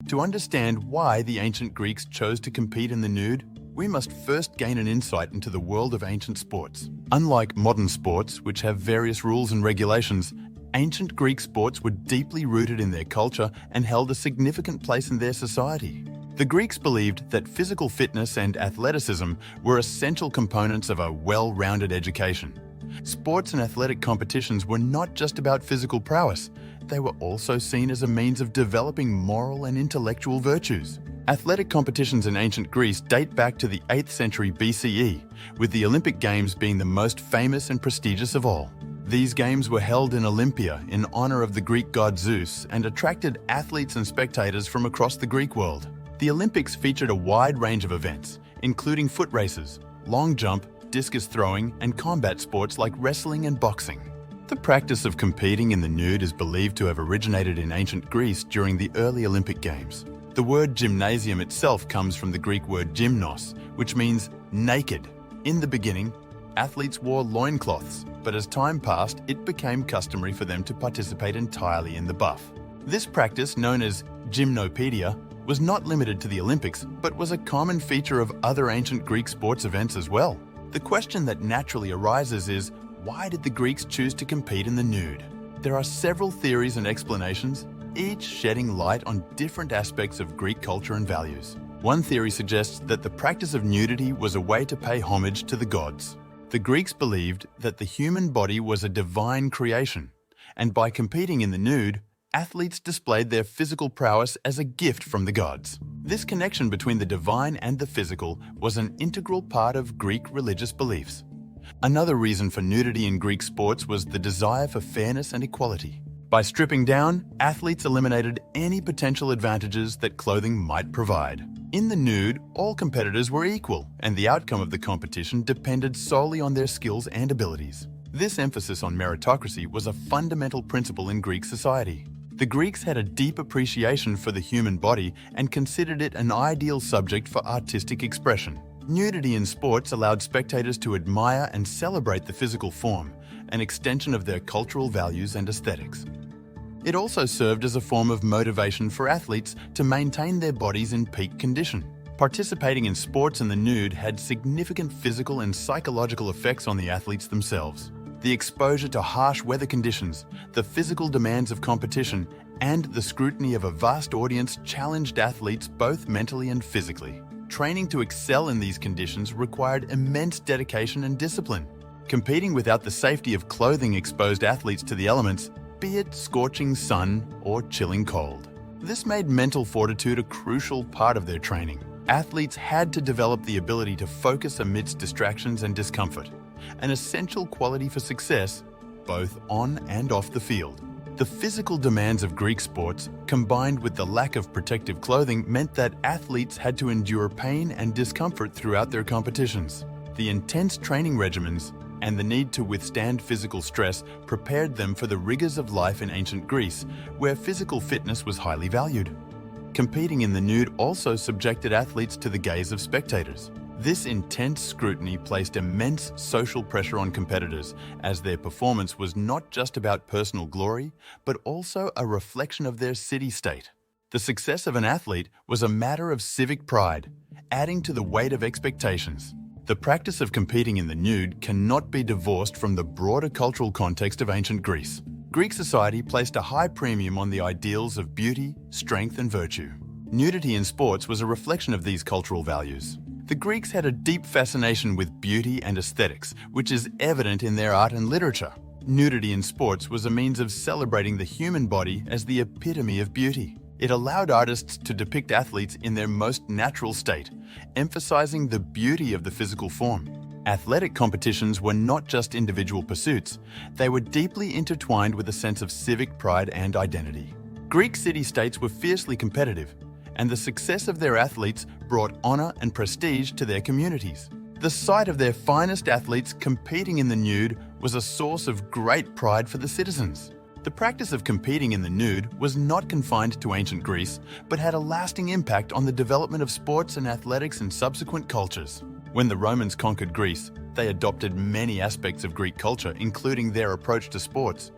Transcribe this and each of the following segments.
To understand why the ancient Greeks chose to compete in the nude, we must first gain an insight into the world of ancient sports. Unlike modern sports, which have various rules and regulations, ancient Greek sports were deeply rooted in their culture and held a significant place in their society. The Greeks believed that physical fitness and athleticism were essential components of a well-rounded education. Sports and athletic competitions were not just about physical prowess, they were also seen as a means of developing moral and intellectual virtues. Athletic competitions in ancient Greece date back to the 8th century BCE, with the Olympic Games being the most famous and prestigious of all. These games were held in Olympia in honor of the Greek god Zeus and attracted athletes and spectators from across the Greek world. The Olympics featured a wide range of events, including foot races, long jump, discus throwing, and combat sports like wrestling and boxing. The practice of competing in the nude is believed to have originated in ancient Greece during the early Olympic Games. The word gymnasium itself comes from the Greek word gymnos, which means naked. In the beginning, athletes wore loincloths, but as time passed, it became customary for them to participate entirely in the buff. This practice, known as gymnopedia, was not limited to the Olympics, but was a common feature of other ancient Greek sports events as well. The question that naturally arises is, why did the Greeks choose to compete in the nude? There are several theories and explanations, each shedding light on different aspects of Greek culture and values. One theory suggests that the practice of nudity was a way to pay homage to the gods. The Greeks believed that the human body was a divine creation, and by competing in the nude, athletes displayed their physical prowess as a gift from the gods. This connection between the divine and the physical was an integral part of Greek religious beliefs. Another reason for nudity in Greek sports was the desire for fairness and equality. By stripping down, athletes eliminated any potential advantages that clothing might provide. In the nude, all competitors were equal, and the outcome of the competition depended solely on their skills and abilities. This emphasis on meritocracy was a fundamental principle in Greek society. The Greeks had a deep appreciation for the human body and considered it an ideal subject for artistic expression. Nudity in sports allowed spectators to admire and celebrate the physical form, an extension of their cultural values and aesthetics. It also served as a form of motivation for athletes to maintain their bodies in peak condition. Participating in sports in the nude had significant physical and psychological effects on the athletes themselves. The exposure to harsh weather conditions, the physical demands of competition, and the scrutiny of a vast audience challenged athletes both mentally and physically. Training to excel in these conditions required immense dedication and discipline. Competing without the safety of clothing exposed athletes to the elements, be it scorching sun or chilling cold. This made mental fortitude a crucial part of their training. Athletes had to develop the ability to focus amidst distractions and discomfort, an essential quality for success, both on and off the field. The physical demands of Greek sports, combined with the lack of protective clothing, meant that athletes had to endure pain and discomfort throughout their competitions. The intense training regimens and the need to withstand physical stress prepared them for the rigors of life in ancient Greece, where physical fitness was highly valued. Competing in the nude also subjected athletes to the gaze of spectators. This intense scrutiny placed immense social pressure on competitors, as their performance was not just about personal glory, but also a reflection of their city-state. The success of an athlete was a matter of civic pride, adding to the weight of expectations. The practice of competing in the nude cannot be divorced from the broader cultural context of ancient Greece. Greek society placed a high premium on the ideals of beauty, strength, and virtue. Nudity in sports was a reflection of these cultural values. The Greeks had a deep fascination with beauty and aesthetics, which is evident in their art and literature. Nudity in sports was a means of celebrating the human body as the epitome of beauty. It allowed artists to depict athletes in their most natural state, emphasizing the beauty of the physical form. Athletic competitions were not just individual pursuits, they were deeply intertwined with a sense of civic pride and identity. Greek city-states were fiercely competitive, and the success of their athletes brought honor and prestige to their communities. The sight of their finest athletes competing in the nude was a source of great pride for the citizens. The practice of competing in the nude was not confined to ancient Greece, but had a lasting impact on the development of sports and athletics in subsequent cultures. When the Romans conquered Greece, they adopted many aspects of Greek culture, including their approach to sports.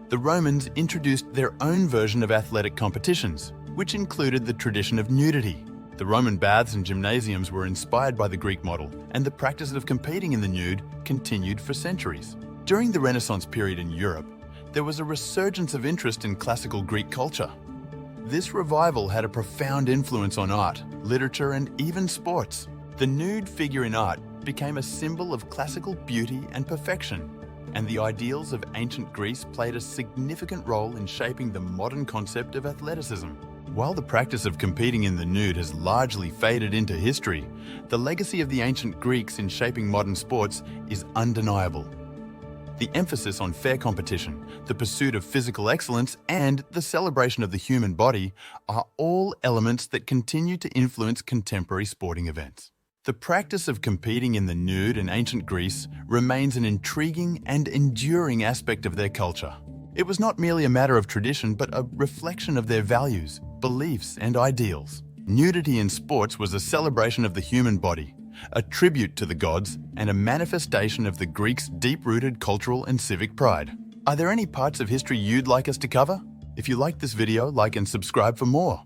The Romans introduced their own version of athletic competitions, which included the tradition of nudity. The Roman baths and gymnasiums were inspired by the Greek model, and the practice of competing in the nude continued for centuries. During the Renaissance period in Europe, there was a resurgence of interest in classical Greek culture. This revival had a profound influence on art, literature, and even sports. The nude figure in art became a symbol of classical beauty and perfection, and the ideals of ancient Greece played a significant role in shaping the modern concept of athleticism. While the practice of competing in the nude has largely faded into history, the legacy of the ancient Greeks in shaping modern sports is undeniable. The emphasis on fair competition, the pursuit of physical excellence, and the celebration of the human body are all elements that continue to influence contemporary sporting events. The practice of competing in the nude in ancient Greece remains an intriguing and enduring aspect of their culture. It was not merely a matter of tradition, but a reflection of their values, beliefs, and ideals. Nudity in sports was a celebration of the human body, a tribute to the gods, and a manifestation of the Greeks' deep-rooted cultural and civic pride. Are there any parts of history you'd like us to cover? If you liked this video, like and subscribe for more.